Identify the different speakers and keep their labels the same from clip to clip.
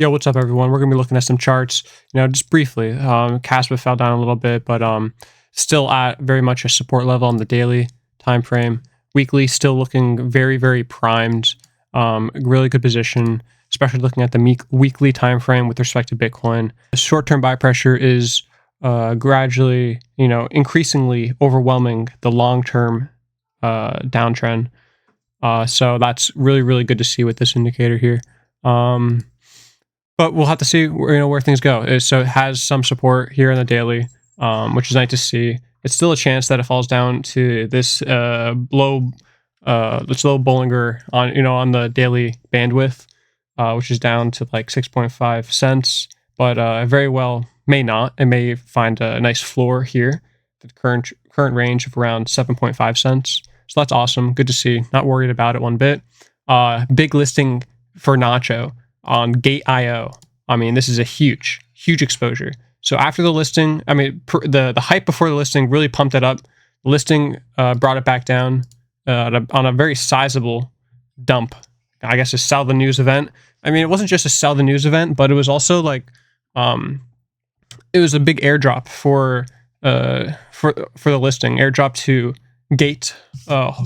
Speaker 1: Yo, what's up, everyone? We're gonna be looking at some charts. Just briefly. Caspa fell down a little bit, but still at very much a support level on the daily time frame. Weekly, still looking very, very primed. Really good position, especially looking at the weekly time frame with respect to Bitcoin. The short-term buy pressure is gradually, increasingly overwhelming the long-term downtrend. So that's really, really good to see with this indicator here. But we'll have to see where things go. So it has some support here on the daily, which is nice to see. It's still a chance that it falls down to this low Bollinger on the daily bandwidth, which is down to like 6.5 cents. But very well may not. It may find a nice floor here. The current range of around 7.5 cents. So that's awesome. Good to see. Not worried about it one bit. Big listing for Nacho on Gate.io. I mean, this is a huge exposure. So after the listing, the hype before the listing really pumped it up. The listing brought it back down on a very sizable dump. I guess a sell the news event. I mean, it wasn't just a sell the news event, but it was also like it was a big airdrop for the listing. Airdrop to Gate,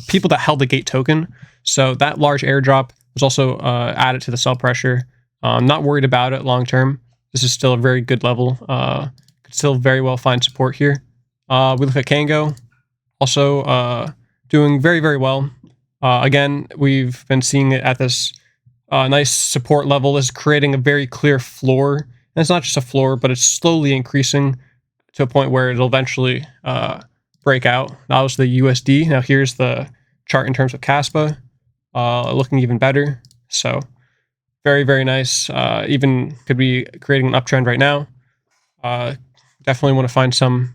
Speaker 1: people that held the Gate token. So that large airdrop was also added to the sell pressure. I'm not worried about it long term. This is still a very good level. Could still very well find support here. We look at Kango, also doing very, very well. Again, we've been seeing it at this nice support level. Is creating a very clear floor. And it's not just a floor, but it's slowly increasing to a point where it'll eventually break out. That was the USD. Now here's the chart in terms of Caspa, looking even better. So very, very nice. Even could be creating an uptrend right now. Definitely want to find some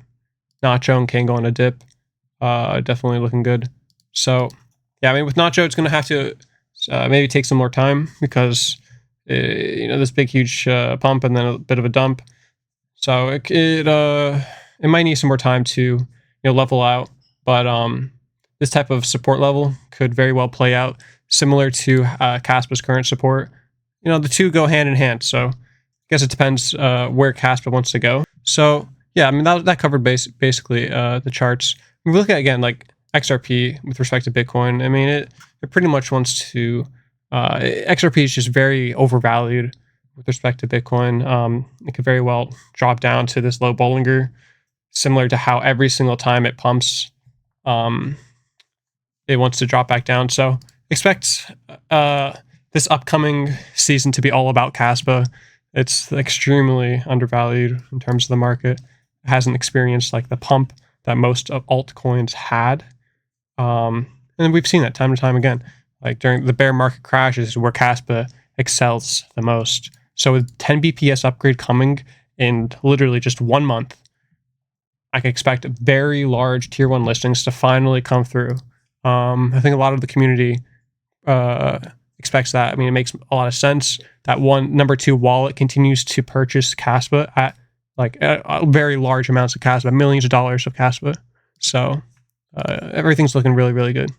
Speaker 1: Nacho and Kango on a dip. Definitely looking good. So yeah, I mean, with Nacho, it's going to have to maybe take some more time because this big huge pump and then a bit of a dump. So it might need some more time to level out. But this type of support level could very well play out similar to Caspa's current support. The two go hand in hand. So I guess it depends where Caspa wants to go. So yeah, I mean, that covered basically the charts. We look at, again, like XRP with respect to Bitcoin. I mean, it pretty much wants to, XRP is just very overvalued with respect to Bitcoin. It could very well drop down to this low Bollinger, similar to how every single time it pumps, it wants to drop back down. So expect this upcoming season to be all about Caspa. It's extremely undervalued in terms of the market. It hasn't experienced like the pump that most of altcoins had. And we've seen that time and time again. Like during the bear market crashes where Caspa excels the most. So with 10 BPS upgrade coming in literally just 1 month, I can expect very large tier 1 listings to finally come through. I think a lot of the community expects that. I mean, it makes a lot of sense that number 2 wallet continues to purchase Caspa at like very large amounts of Caspa, millions of dollars of Caspa. So everything's looking really, really good.